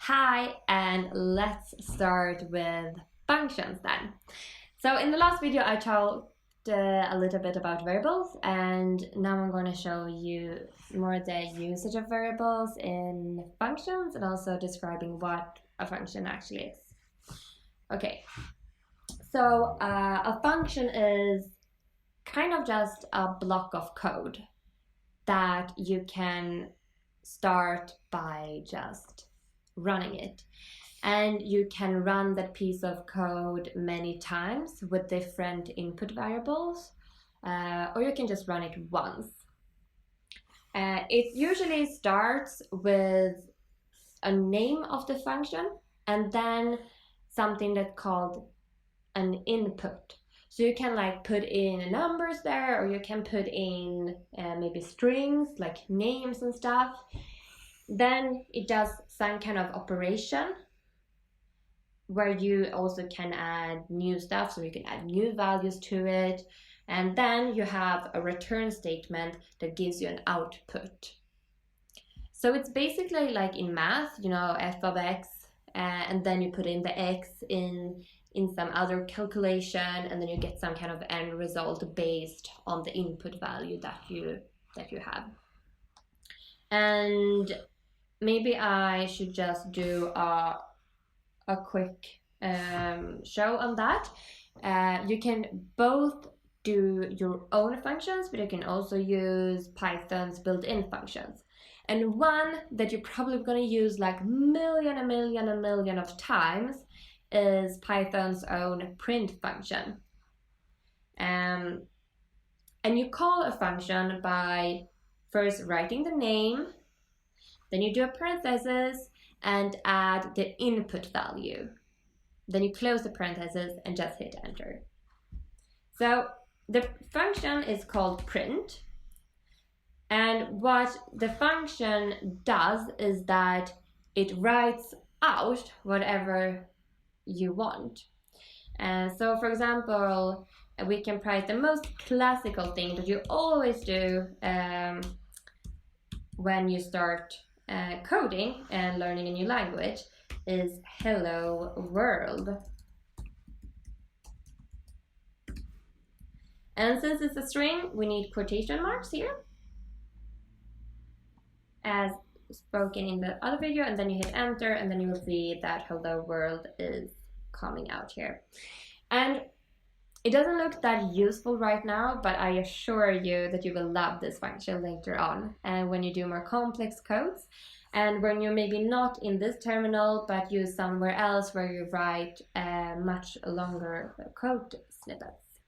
Hi, and let's start with functions then. So in the last video I talked a little bit about variables, and now I'm going to show you more the usage of variables in functions and also describing what a function actually is. Okay, so a function is kind of just a block of code that you can start by just running it. And you can run that piece of code many times with different input variables, or you can just run it once. It usually starts with a name of the function and then something that's called an input. So you can like put in numbers there, or you can put in maybe strings like names and stuff. Then it does some kind of operation where you also can add new stuff, so you can add new values to it. And then you have a return statement that gives you an output. So it's basically like in math, you know, f of x, and then you put in the x in some other calculation, and then you get some kind of end result based on the input value that you have. And maybe I should just do a quick show on that. You can both do your own functions, but you can also use Python's built-in functions. And one that you're probably going to use like a million of times is Python's own print function. And you call a function by first writing the name, then you do a parenthesis and add the input value. Then you close the parenthesis and just hit enter. So the function is called print. And what the function does is that it writes out whatever you want. So for example, we can write the most classical thing that you always do when you start coding and learning a new language is hello world. And since it's a string, we need quotation marks here, as spoken in the other video, and then you hit enter, and then you will see that hello world is coming out here. And it doesn't look that useful right now, but I assure you that you will love this function later on, and when you do more complex codes, and when you're maybe not in this terminal, but use somewhere else where you write much longer code snippets.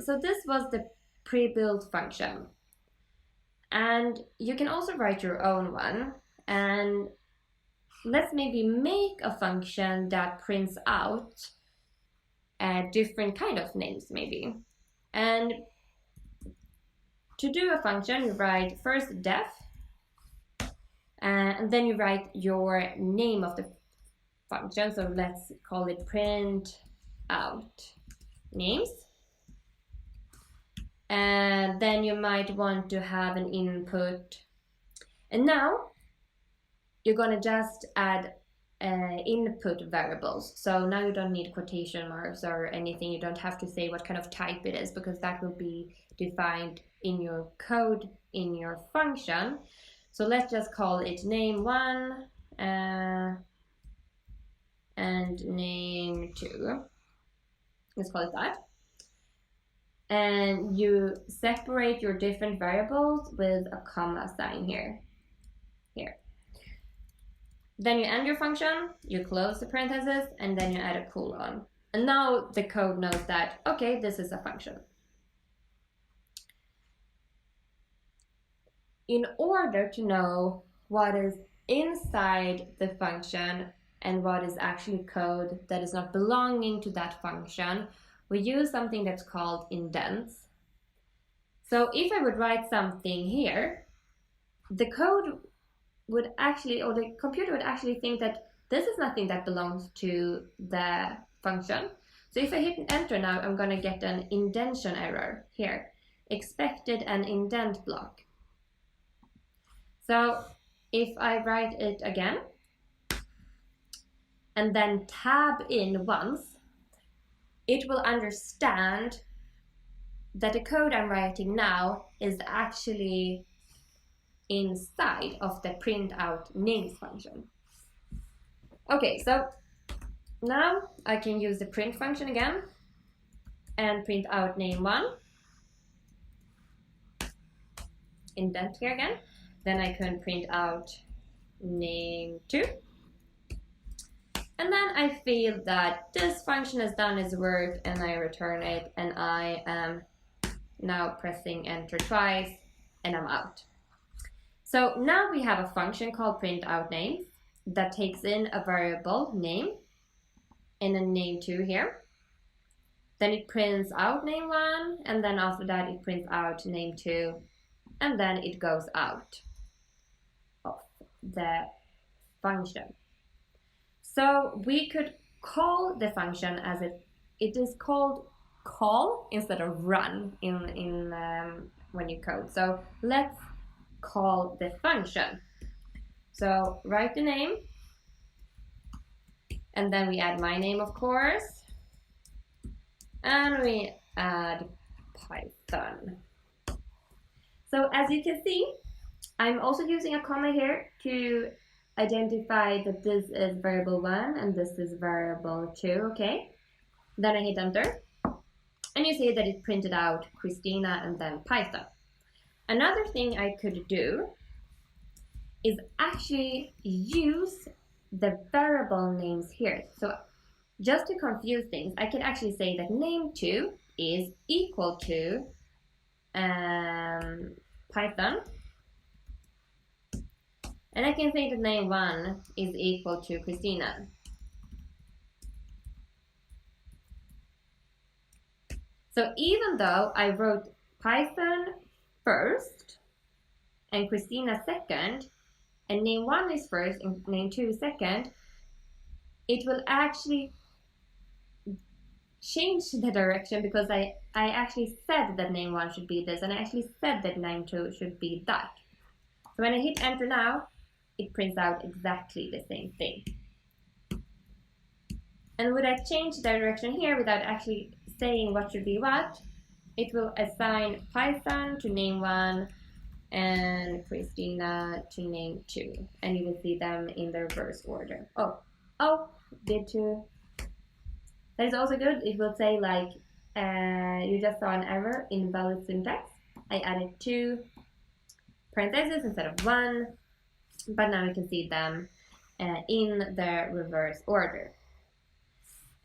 So this was the pre-built function. And you can also write your own one. And let's maybe make a function that prints out different kind of names maybe. And to do a function, you write first def, and then you write your name of the function. So let's call it print out names. And then you might want to have an input. And now you're going to just add input variables. So now you don't need quotation marks or anything. You don't have to say what kind of type it is, because that will be defined in your code in your function. So let's just call it name1 and name2. Let's call it that. And you separate your different variables with a comma sign here. Then you end your function, you close the parenthesis, and then you add a colon. And now the code knows that, okay, this is a function. In order to know what is inside the function and what is actually code that is not belonging to that function, we use something that's called indents. So if I would write something here, the code would actually, or the computer would actually think that this is nothing that belongs to the function. So if I hit enter now, I'm going to get an indentation error here. Expected an indent block. So if I write it again and then tab in once, it will understand that the code I'm writing now is actually inside of the print out names function. Okay, so now I can use the print function again and print out name1, indent here again. Then I can print out name2. And then I feel that this function has done its work and I return it, and I am now pressing enter twice and I'm out. So now we have a function called print out names that takes in a variable name and a name2 here. Then it prints out name1, and then after that it prints out name2, and then it goes out of the function. So we could call the function as it is called call instead of run in when you code. So let's call the function. So write the name, and then we add my name, of course, and we add Python. So as you can see, I'm also using a comma here to identify that this is variable 1 and this is variable 2, okay? Then I hit enter, and you see that it printed out Christina and then Python. Another thing I could do is actually use the variable names here. So just to confuse things, I can actually say that name2 is equal to Python, and I can say that name1 is equal to Christina. So even though I wrote Python first and Christina second, and name1 is first and name2 is second, it will actually change the direction because I actually said that name1 should be this, and I actually said that name2 should be that. So when I hit enter now, it prints out exactly the same thing. And would I change the direction here without actually saying what should be what, it will assign Python to name1 and Christina to name2, and you will see them in the reverse order. Did two. That is also good. It will say like, you just saw an error in valid syntax. I added 2 parentheses instead of 1, but now you can see them in the reverse order.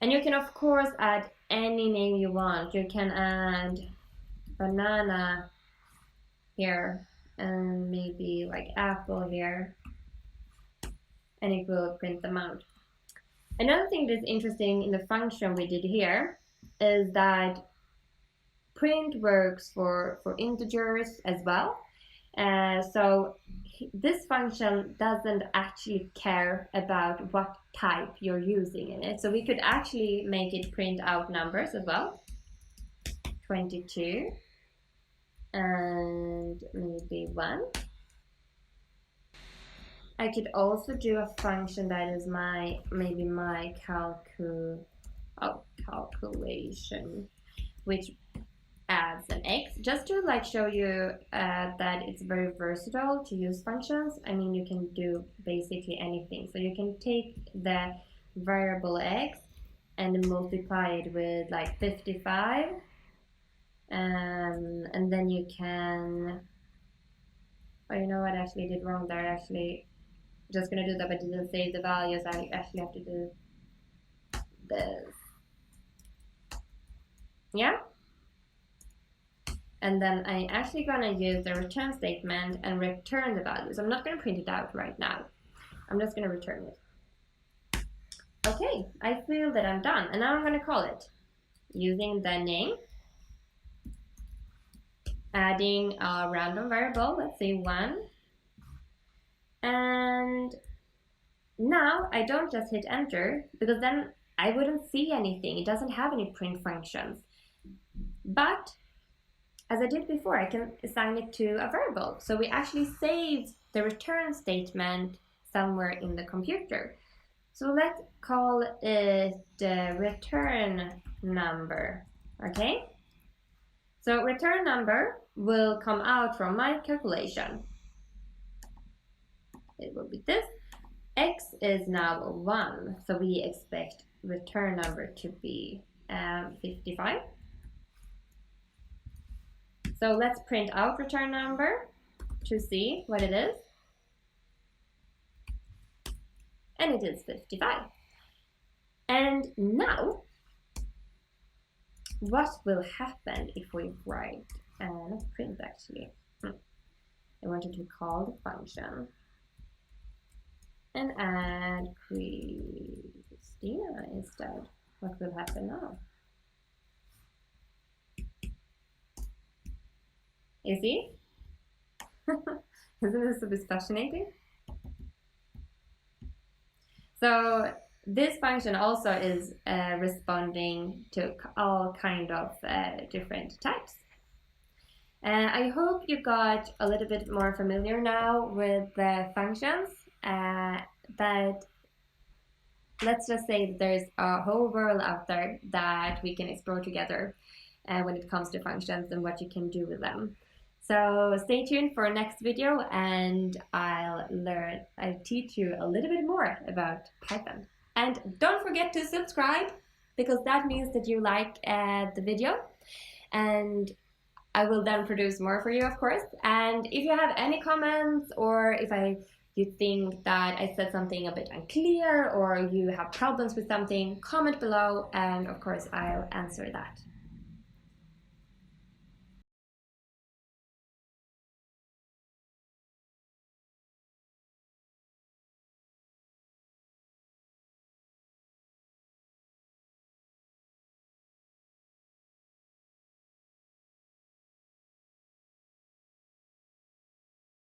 And you can of course add any name you want. You can add banana here and maybe like apple here, and it will print them out. Another thing that's interesting in the function we did here is that print works for integers as well. So this function doesn't actually care about what type you're using in it. So we could actually make it print out numbers as well. 22 and maybe 1. I could also do a function that is maybe my calculation, which adds an x, just to like show you that it's very versatile to use functions. I mean, you can do basically anything. So you can take the variable x and multiply it with like 55, and then you can, oh, you know what, I actually did wrong there. I actually just gonna do that, but didn't save the values. I actually have to do this. Yeah. And then I'm actually gonna use the return statement and return the values. I'm not gonna print it out right now. I'm just gonna return it. Okay, I feel that I'm done, and now I'm gonna call it using the name, adding a random variable, let's say 1. And now I don't just hit enter, because then I wouldn't see anything. It doesn't have any print functions. But as I did before, I can assign it to a variable. So we actually saved the return statement somewhere in the computer. So let's call it the return number, okay? So return number will come out from my calculation. It will be this. X is now 1, so we expect return number to be 55. So let's print out return number to see what it is. And it is 55. And now, what will happen if we write, let's print actually. I wanted to call the function and add Christina instead. What will happen now? You see? Isn't this a bit fascinating? So this function also is responding to all kind of different types. I hope you got a little bit more familiar now with the functions, but let's just say that there's a whole world out there that we can explore together when it comes to functions and what you can do with them. So stay tuned for next video, and I'll teach you a little bit more about Python. And don't forget to subscribe, because that means that you like the video, and I will then produce more for you, of course. And if you have any comments, or if you think that I said something a bit unclear, or you have problems with something, comment below, and of course I'll answer that.